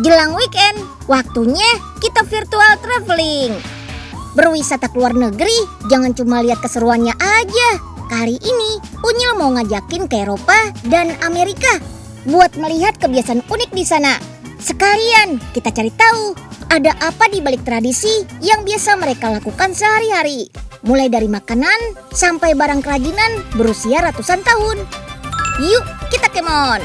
Jelang weekend, waktunya kita virtual traveling. Berwisata ke luar negeri, jangan cuma lihat keseruannya aja. Kali ini, Unyil mau ngajakin ke Eropa dan Amerika buat melihat kebiasaan unik di sana. Sekalian kita cari tahu ada apa di balik tradisi yang biasa mereka lakukan sehari-hari. Mulai dari makanan sampai barang kerajinan berusia ratusan tahun. Yuk kita kemon!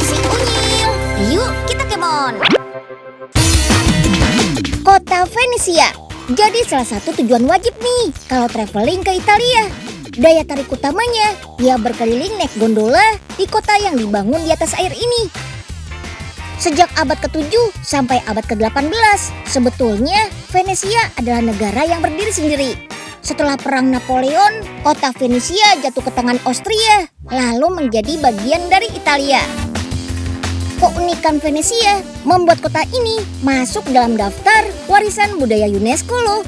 Si Unyil, yuk kita kemon! Kota Venesia jadi salah satu tujuan wajib nih kalau traveling ke Italia. Daya tarik utamanya, ia berkeliling naik gondola di kota yang dibangun di atas air ini. Sejak abad ke-7 sampai abad ke-18, sebetulnya Venesia adalah negara yang berdiri sendiri. Setelah Perang Napoleon, kota Venesia jatuh ke tangan Austria, lalu menjadi bagian dari Italia. Keunikan Venesia membuat kota ini masuk dalam daftar warisan budaya UNESCO loh.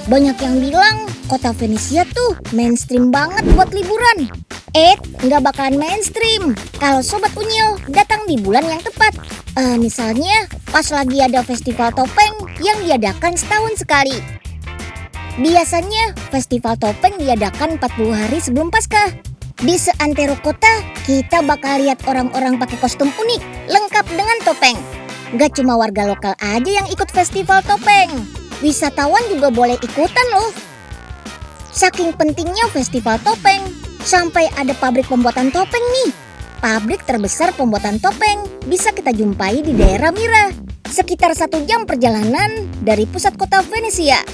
Banyak yang bilang kota Venesia tuh mainstream banget buat liburan. Nggak bakalan mainstream kalau Sobat Unyil datang di bulan yang tepat. Misalnya pas lagi ada festival topeng yang diadakan setahun sekali. Biasanya festival topeng diadakan 40 hari sebelum Paskah. Di seantero kota, kita bakal lihat orang-orang pakai kostum unik, lengkap dengan topeng. Gak cuma warga lokal aja yang ikut festival topeng, wisatawan juga boleh ikutan loh. Saking pentingnya festival topeng, sampai ada pabrik pembuatan topeng nih. Pabrik terbesar pembuatan topeng bisa kita jumpai di daerah Mira, sekitar 1 jam perjalanan dari pusat kota Venesia.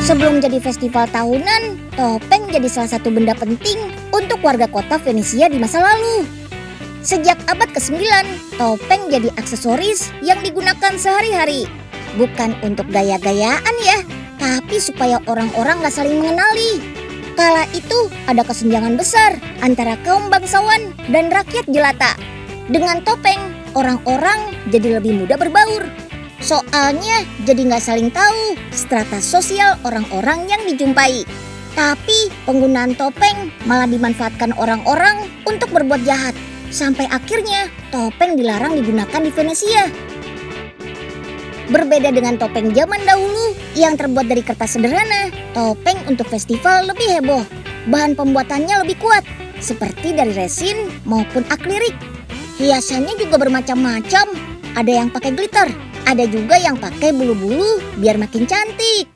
Sebelum jadi festival tahunan, topeng jadi salah satu benda penting untuk warga kota Venesia di masa lalu. Sejak abad ke-9, topeng jadi aksesoris yang digunakan sehari-hari. Bukan untuk gaya-gayaan ya, tapi supaya orang-orang gak saling mengenali. Kala itu ada kesenjangan besar antara kaum bangsawan dan rakyat jelata. Dengan topeng, orang-orang jadi lebih mudah berbaur. Soalnya jadi gak saling tahu strata sosial orang-orang yang dijumpai. Tapi penggunaan topeng malah dimanfaatkan orang-orang untuk berbuat jahat. Sampai akhirnya topeng dilarang digunakan di Venesia. Berbeda dengan topeng zaman dahulu yang terbuat dari kertas sederhana, topeng untuk festival lebih heboh. Bahan pembuatannya lebih kuat, seperti dari resin maupun akrilik. Hiasannya juga bermacam-macam, ada yang pakai glitter. Ada juga yang pakai bulu-bulu biar makin cantik.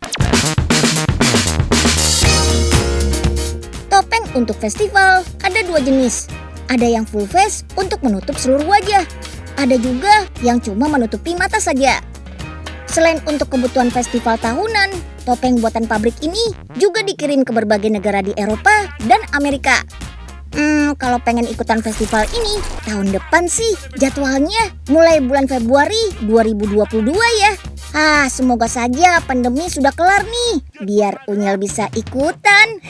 Topeng untuk festival ada 2 jenis. Ada yang full face untuk menutup seluruh wajah. Ada juga yang cuma menutupi mata saja. Selain untuk kebutuhan festival tahunan, topeng buatan pabrik ini juga dikirim ke berbagai negara di Eropa dan Amerika. Kalau pengen ikutan festival ini, tahun depan sih jadwalnya mulai bulan Februari 2022 ya. Semoga saja pandemi sudah kelar nih, biar Unyil bisa ikutan.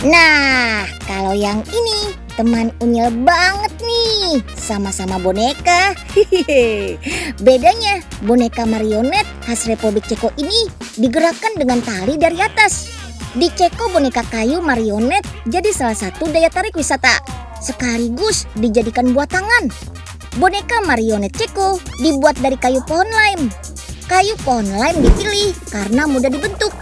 Nah, kalau yang ini teman Unyil banget nih, sama-sama boneka. Bedanya, boneka marionet khas Republik Ceko ini digerakkan dengan tali dari atas. Di Ceko, boneka kayu marionet jadi salah satu daya tarik wisata, sekaligus dijadikan buat tangan. Boneka marionet Ceko dibuat dari kayu pohon lime. Kayu pohon lime dipilih karena mudah dibentuk.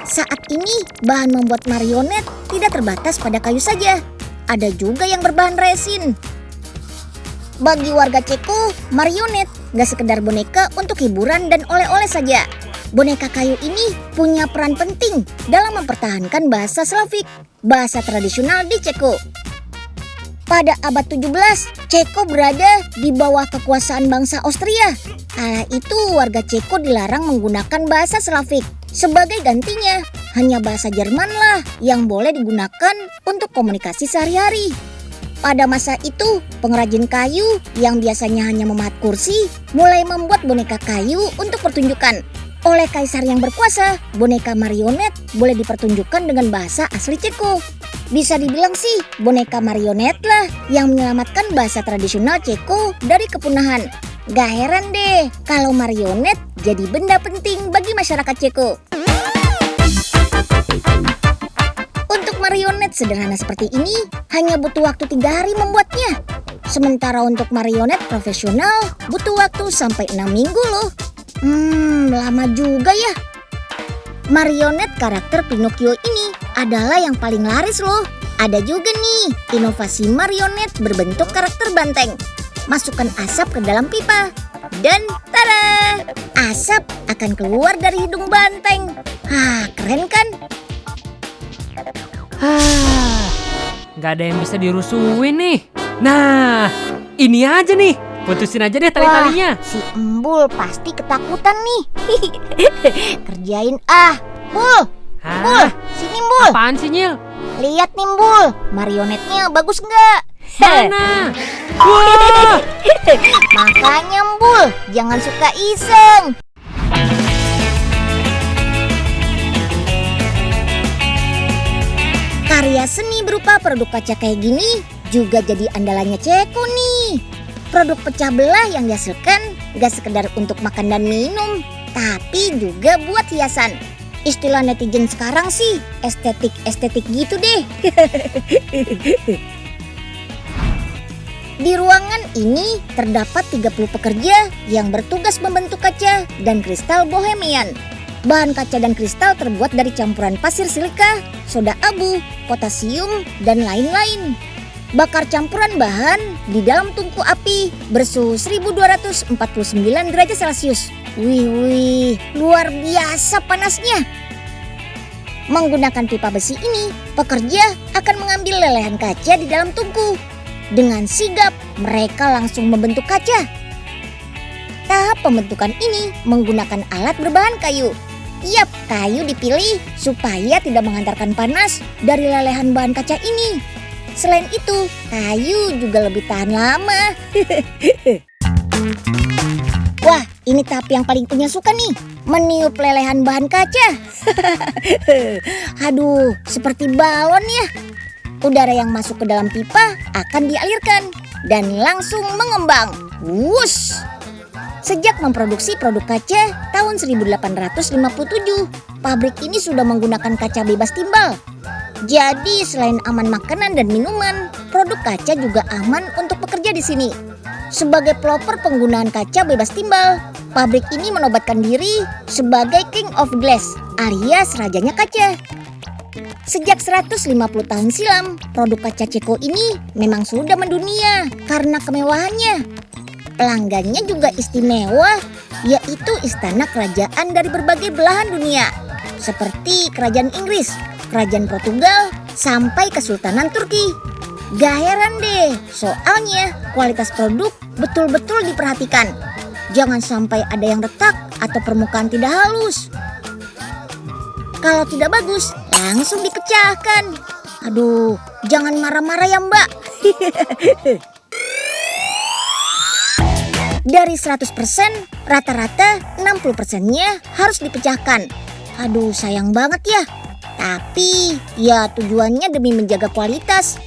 Saat ini, bahan membuat marionet tidak terbatas pada kayu saja. Ada juga yang berbahan resin. Bagi warga Ceko, marionet gak sekedar boneka untuk hiburan dan oleh-oleh saja. Boneka kayu ini punya peran penting dalam mempertahankan bahasa Slavik, bahasa tradisional di Ceko. Pada abad 17, Ceko berada di bawah kekuasaan bangsa Austria. Kala itu warga Ceko dilarang menggunakan bahasa Slavik. Sebagai gantinya, hanya bahasa Jerman lah yang boleh digunakan untuk komunikasi sehari-hari. Pada masa itu, pengrajin kayu yang biasanya hanya memahat kursi mulai membuat boneka kayu untuk pertunjukan. Oleh kaisar yang berkuasa, boneka marionet boleh dipertunjukkan dengan bahasa asli Ceko. Bisa dibilang sih, boneka marionet lah yang menyelamatkan bahasa tradisional Ceko dari kepunahan. Gak heran deh kalau marionet jadi benda penting bagi masyarakat Ceko. Untuk marionet sederhana seperti ini, hanya butuh waktu 3 hari membuatnya. Sementara untuk marionet profesional, butuh waktu sampai 6 minggu loh. Lama juga ya. Marionet karakter Pinocchio ini adalah yang paling laris loh. Ada juga nih, inovasi marionet berbentuk karakter banteng. Masukkan asap ke dalam pipa. Dan tada! Asap akan keluar dari hidung banteng. Keren kan? Nggak ada yang bisa dirusuin nih. Nah, ini aja nih. Putusin aja deh tali-talinya. Si Embul pasti ketakutan nih. Kerjain Bul. Bul, sini Bul. Apaan sih, Nyil? Lihat nih Bul, marionetnya bagus nggak? Mana? Wah! Makanya Bul, jangan suka iseng. Karya seni berupa produk kaca kayak gini juga jadi andalannya Ceko nih. Produk pecah belah yang dihasilkan gak sekedar untuk makan dan minum, tapi juga buat hiasan. Istilah netizen sekarang sih estetik gitu deh. Di ruangan ini terdapat 30 pekerja yang bertugas membentuk kaca dan kristal bohemian. Bahan kaca dan kristal terbuat dari campuran pasir silika, soda abu, potasium, dan lain-lain. Bakar campuran bahan di dalam tungku api bersuhu 1249 derajat Celcius. Wih, luar biasa panasnya. Menggunakan pipa besi ini, pekerja akan mengambil lelehan kaca di dalam tungku. Dengan sigap, mereka langsung membentuk kaca. Tahap pembentukan ini menggunakan alat berbahan kayu. Yap, kayu dipilih supaya tidak mengantarkan panas dari lelehan bahan kaca ini. Selain itu, kayu juga lebih tahan lama. Wah, ini tahap yang paling punya suka nih, meniup lelehan bahan kaca. Aduh, seperti balon ya. Udara yang masuk ke dalam pipa akan dialirkan dan langsung mengembang. Wush! Sejak memproduksi produk kaca tahun 1857, pabrik ini sudah menggunakan kaca bebas timbal. Jadi selain aman makanan dan minuman, produk kaca juga aman untuk bekerja di sini. Sebagai pelopor penggunaan kaca bebas timbal, pabrik ini menobatkan diri sebagai King of Glass alias rajanya kaca. Sejak 150 tahun silam, produk kaca Ceko ini memang sudah mendunia karena kemewahannya. Pelanggannya juga istimewa, yaitu istana kerajaan dari berbagai belahan dunia, seperti kerajaan Inggris, kerajaan Portugal, sampai Kesultanan Turki. Gak heran deh, soalnya kualitas produk betul-betul diperhatikan. Jangan sampai ada yang retak atau permukaan tidak halus. Kalau tidak bagus, langsung dipecahkan. Aduh, jangan marah-marah ya Mbak. Dari 100%, rata-rata 60%-nya harus dipecahkan. Aduh, sayang banget ya. Tapi, ya tujuannya demi menjaga kualitas.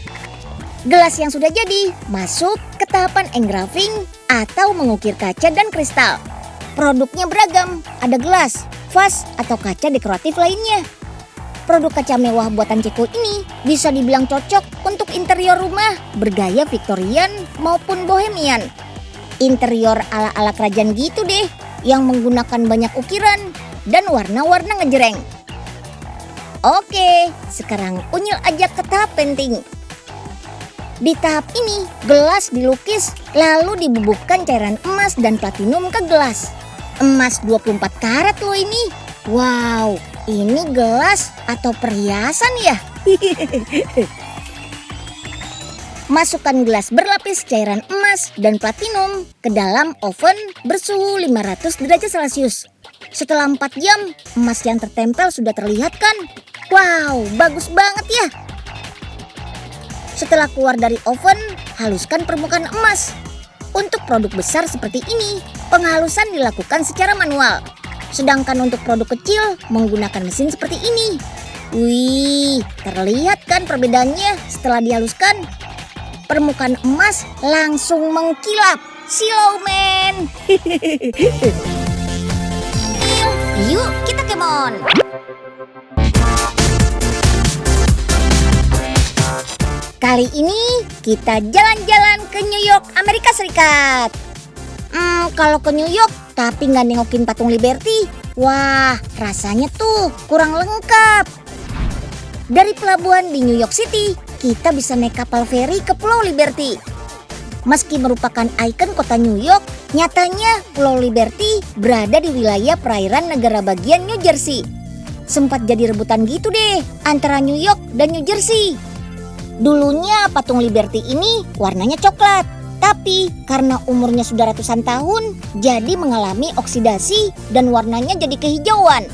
Gelas yang sudah jadi masuk ke tahapan engraving atau mengukir kaca dan kristal. Produknya beragam, ada gelas, vas, atau kaca dekoratif lainnya. Produk kaca mewah buatan Ceko ini bisa dibilang cocok untuk interior rumah bergaya Victorian maupun bohemian. Interior ala-ala kerajaan gitu deh, yang menggunakan banyak ukiran dan warna-warna ngejreng. Oke, sekarang Unyil ajak ke tahap painting. Di tahap ini, gelas dilukis lalu dibubuhkan cairan emas dan platinum ke gelas. Emas 24 karat loh ini. Wow, ini gelas atau perhiasan ya? Masukkan gelas berlapis cairan emas dan platinum ke dalam oven bersuhu 500 derajat Celcius. Setelah 4 jam, emas yang tertempel sudah terlihat kan? Wow, bagus banget ya. Setelah keluar dari oven, haluskan permukaan emas. Untuk produk besar seperti ini, penghalusan dilakukan secara manual. Sedangkan untuk produk kecil menggunakan mesin seperti ini. Wih, terlihat kan perbedaannya setelah dihaluskan? Permukaan emas langsung mengkilap. Silau men. Yuk kita kemon. Kali ini kita jalan-jalan ke New York, Amerika Serikat. Kalau ke New York tapi nggak nengokin patung Liberty, wah rasanya tuh kurang lengkap. Dari pelabuhan di New York City, kita bisa naik kapal feri ke Pulau Liberty. Meski merupakan ikon kota New York, nyatanya Pulau Liberty berada di wilayah perairan negara bagian New Jersey. Sempat jadi rebutan gitu deh antara New York dan New Jersey. Dulunya patung Liberty ini warnanya coklat, tapi karena umurnya sudah ratusan tahun, jadi mengalami oksidasi dan warnanya jadi kehijauan.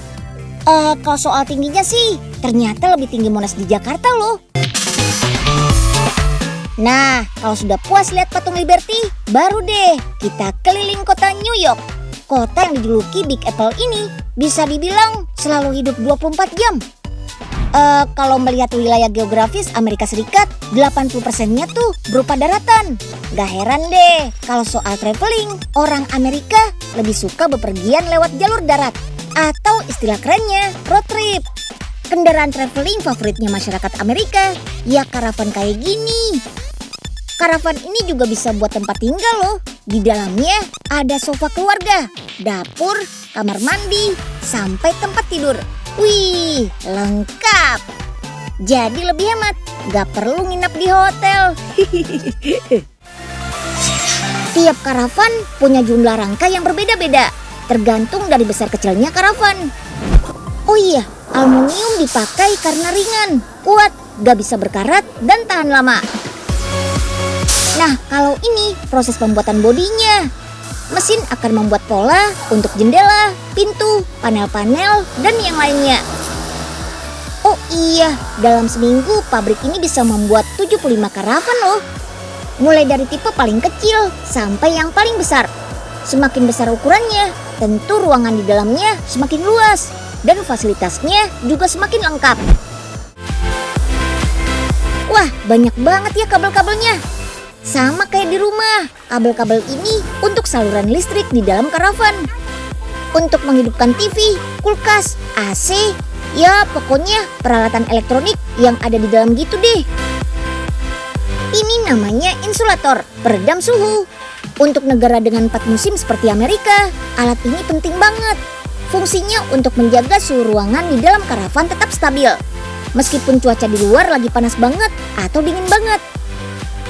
Kalau soal tingginya sih, ternyata lebih tinggi Monas di Jakarta loh. Nah, kalau sudah puas lihat patung Liberty, baru deh kita keliling kota New York. Kota yang dijuluki Big Apple ini bisa dibilang selalu hidup 24 jam. Kalau melihat wilayah geografis Amerika Serikat, 80%-nya tuh berupa daratan. Gak heran deh kalau soal traveling, orang Amerika lebih suka bepergian lewat jalur darat. Atau istilah kerennya, road trip. Kendaraan traveling favoritnya masyarakat Amerika, ya karavan kayak gini. Karavan ini juga bisa buat tempat tinggal loh. Di dalamnya ada sofa keluarga, dapur, kamar mandi, sampai tempat tidur. Wih, lengkap. Jadi lebih hemat, gak perlu nginep di hotel. Tiap karavan punya jumlah rangka yang berbeda-beda, tergantung dari besar kecilnya karavan. Oh iya, aluminium dipakai karena ringan, kuat, gak bisa berkarat, dan tahan lama. Nah, kalau ini proses pembuatan bodinya. Mesin akan membuat pola untuk jendela, pintu, panel-panel, dan yang lainnya. Oh iya, dalam seminggu pabrik ini bisa membuat 75 karavan loh. Mulai dari tipe paling kecil sampai yang paling besar. Semakin besar ukurannya, tentu ruangan di dalamnya semakin luas. Dan fasilitasnya juga semakin lengkap. Wah, banyak banget ya kabel-kabelnya. Sama kayak di rumah, kabel-kabel ini untuk saluran listrik di dalam karavan. Untuk menghidupkan TV, kulkas, AC, ya pokoknya peralatan elektronik yang ada di dalam gitu deh. Ini namanya insulator, peredam suhu. Untuk negara dengan 4 musim seperti Amerika, alat ini penting banget. Fungsinya untuk menjaga suhu ruangan di dalam karavan tetap stabil. Meskipun cuaca di luar lagi panas banget atau dingin banget.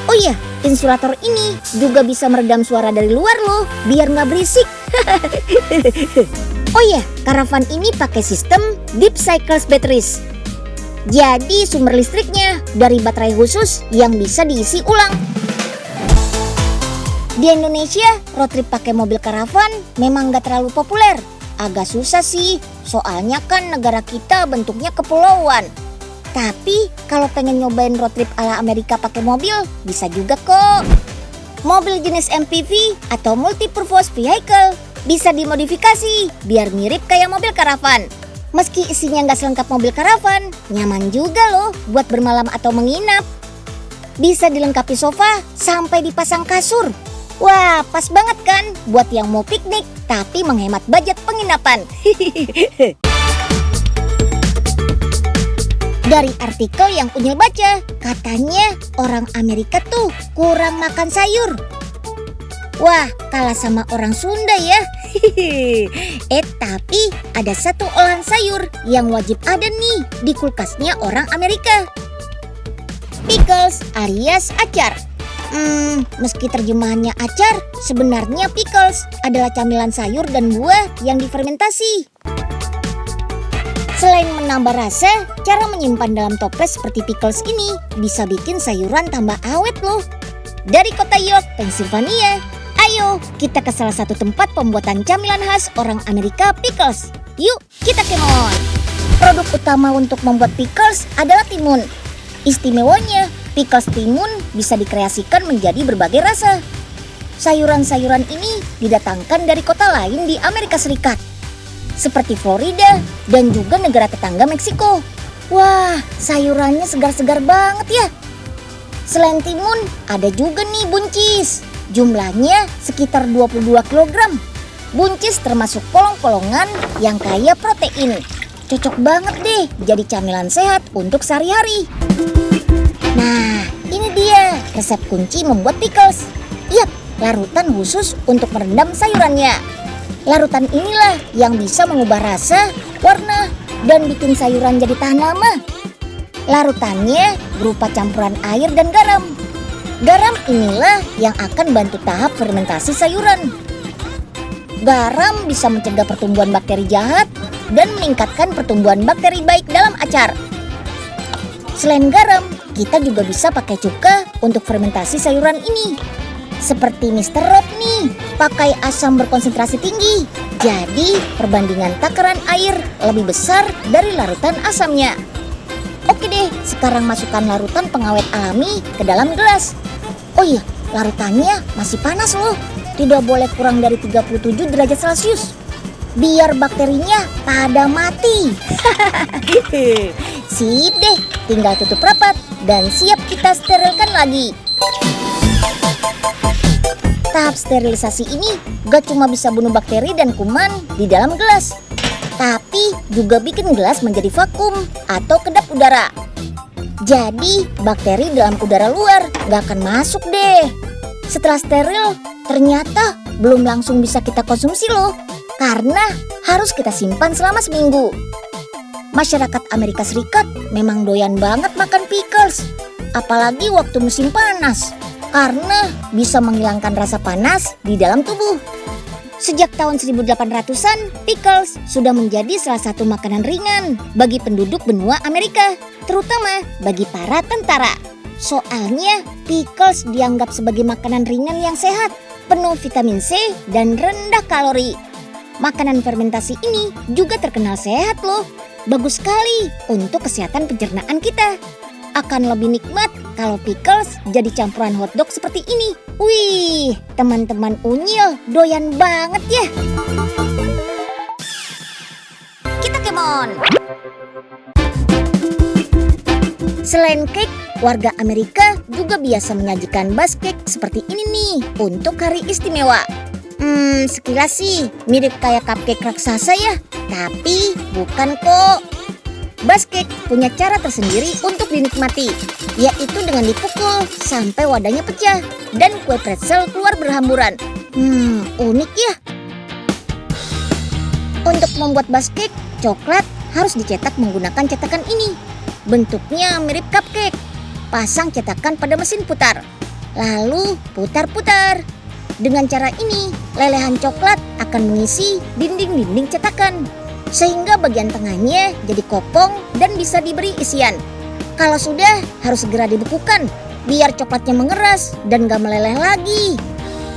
Oh iya, insulator ini juga bisa meredam suara dari luar loh, biar nggak berisik. Oh iya, karavan ini pakai sistem Deep Cycles Batteries. Jadi sumber listriknya dari baterai khusus yang bisa diisi ulang. Di Indonesia, road trip pakai mobil karavan memang nggak terlalu populer. Agak susah sih, soalnya kan negara kita bentuknya kepulauan. Tapi kalau pengen nyobain road trip ala Amerika pakai mobil, bisa juga kok. Mobil jenis MPV atau multi-purpose vehicle bisa dimodifikasi biar mirip kayak mobil karavan. Meski isinya nggak selengkap mobil karavan, nyaman juga loh buat bermalam atau menginap. Bisa dilengkapi sofa sampai dipasang kasur. Wah, pas banget kan buat yang mau piknik tapi menghemat budget penginapan. Dari artikel yang Unyil baca, katanya orang Amerika tuh kurang makan sayur. Wah, kalah sama orang Sunda ya. Tapi ada satu olahan sayur yang wajib ada nih di kulkasnya orang Amerika. Pickles alias acar. Meski terjemahannya acar, sebenarnya pickles adalah camilan sayur dan buah yang difermentasi. Selain menambah rasa, cara menyimpan dalam toples seperti pickles ini bisa bikin sayuran tambah awet loh. Dari kota York, Pennsylvania, ayo kita ke salah satu tempat pembuatan camilan khas orang Amerika, pickles. Yuk, kita kemon. Produk utama untuk membuat pickles adalah timun. Istimewanya, pickles timun bisa dikreasikan menjadi berbagai rasa. Sayuran-sayuran ini didatangkan dari kota lain di Amerika Serikat, seperti Florida dan juga negara tetangga Meksiko. Wah, sayurannya segar-segar banget ya. Selain timun, ada juga nih buncis. Jumlahnya sekitar 22 kg. Buncis termasuk polong-polongan yang kaya protein. Cocok banget deh jadi camilan sehat untuk sehari-hari. Nah, ini dia resep kunci membuat pickles. Yap, larutan khusus untuk merendam sayurannya. Larutan inilah yang bisa mengubah rasa, warna, dan bikin sayuran jadi tahan lama. Larutannya berupa campuran air dan garam. Garam inilah yang akan bantu tahap fermentasi sayuran. Garam bisa mencegah pertumbuhan bakteri jahat dan meningkatkan pertumbuhan bakteri baik dalam acar. Selain garam, kita juga bisa pakai cuka untuk fermentasi sayuran ini. Seperti Mr. Rob nih, pakai asam berkonsentrasi tinggi. Jadi, perbandingan takaran air lebih besar dari larutan asamnya. Oke deh, sekarang masukkan larutan pengawet alami ke dalam gelas. Oh iya, larutannya masih panas loh. Tidak boleh kurang dari 37 derajat Celcius. Biar bakterinya pada mati. Sip deh, tinggal tutup rapat dan siap kita sterilkan lagi. Tahap sterilisasi ini gak cuma bisa bunuh bakteri dan kuman di dalam gelas, tapi juga bikin gelas menjadi vakum atau kedap udara. Jadi bakteri dalam udara luar gak akan masuk deh. Setelah steril, ternyata belum langsung bisa kita konsumsi loh, karena harus kita simpan selama seminggu. Masyarakat Amerika Serikat memang doyan banget makan pickles, apalagi waktu musim panas, karena bisa menghilangkan rasa panas di dalam tubuh. Sejak tahun 1800-an, pickles sudah menjadi salah satu makanan ringan bagi penduduk benua Amerika, terutama bagi para tentara. Soalnya, pickles dianggap sebagai makanan ringan yang sehat, penuh vitamin C dan rendah kalori. Makanan fermentasi ini juga terkenal sehat loh. Bagus sekali untuk kesehatan pencernaan kita. Akan lebih nikmat kalau pickles jadi campuran hotdog seperti ini. Wih, teman-teman unyil doyan banget ya. Kita kemon. Selain cake, warga Amerika juga biasa menyajikan bascake seperti ini nih untuk hari istimewa. Sekilas sih mirip kayak cupcake raksasa ya, tapi bukan kok. Bascake punya cara tersendiri untuk dinikmati, yaitu dengan dipukul sampai wadahnya pecah dan kue pretzel keluar berhamburan. Unik ya. Untuk membuat bascake, coklat harus dicetak menggunakan cetakan ini. Bentuknya mirip cupcake. Pasang cetakan pada mesin putar, lalu putar-putar. Dengan cara ini, lelehan coklat akan mengisi dinding-dinding cetakan, sehingga bagian tengahnya jadi kopong dan bisa diberi isian. Kalau sudah, harus segera dibekukan, biar coklatnya mengeras dan gak meleleh lagi.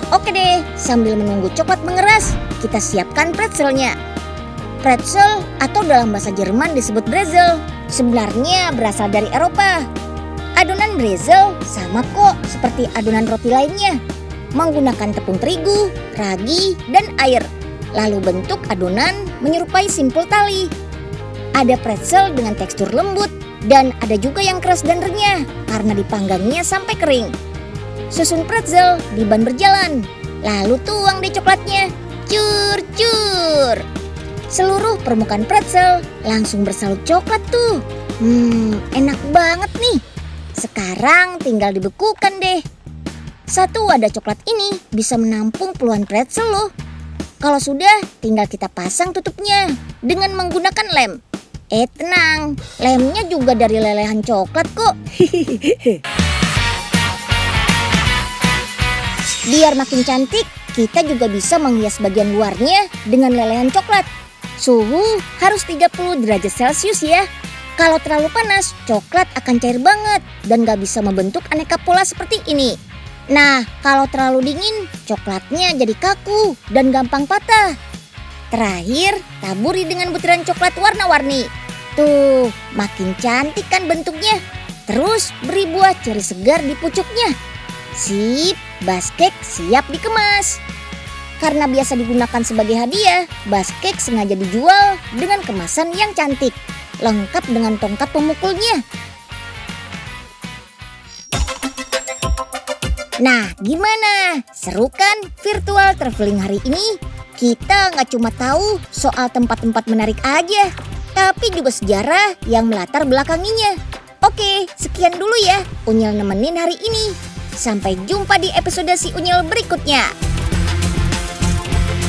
Oke deh, sambil menunggu coklat mengeras, kita siapkan pretzelnya. Pretzel atau dalam bahasa Jerman disebut Brezel, sebenarnya berasal dari Eropa. Adonan Brezel sama kok seperti adonan roti lainnya, menggunakan tepung terigu, ragi, dan air. Lalu bentuk adonan menyerupai simpul tali. Ada pretzel dengan tekstur lembut dan ada juga yang keras dan renyah karena dipanggangnya sampai kering. Susun pretzel di ban berjalan, lalu tuang deh coklatnya. Cur-cur. Seluruh permukaan pretzel langsung bersaut coklat tuh. Enak banget nih. Sekarang tinggal dibekukan deh. Satu wadah coklat ini bisa menampung puluhan pretzel loh. Kalau sudah, tinggal kita pasang tutupnya dengan menggunakan lem. Tenang, lemnya juga dari lelehan coklat kok. Biar makin cantik, kita juga bisa menghias bagian luarnya dengan lelehan coklat. Suhu harus 30 derajat Celcius ya. Kalau terlalu panas, coklat akan cair banget dan gak bisa membentuk aneka pola seperti ini. Nah, kalau terlalu dingin, coklatnya jadi kaku dan gampang patah. Terakhir, taburi dengan butiran coklat warna-warni. Tuh, makin cantik kan bentuknya. Terus beri buah ceri segar di pucuknya. Sip, bascake siap dikemas. Karena biasa digunakan sebagai hadiah, bascake sengaja dijual dengan kemasan yang cantik, lengkap dengan tongkat pemukulnya. Nah, gimana? Seru kan virtual traveling hari ini? Kita nggak cuma tahu soal tempat-tempat menarik aja, tapi juga sejarah yang melatar belakanginya. Oke, sekian dulu ya Unyil nemenin hari ini. Sampai jumpa di episode Si Unyil berikutnya.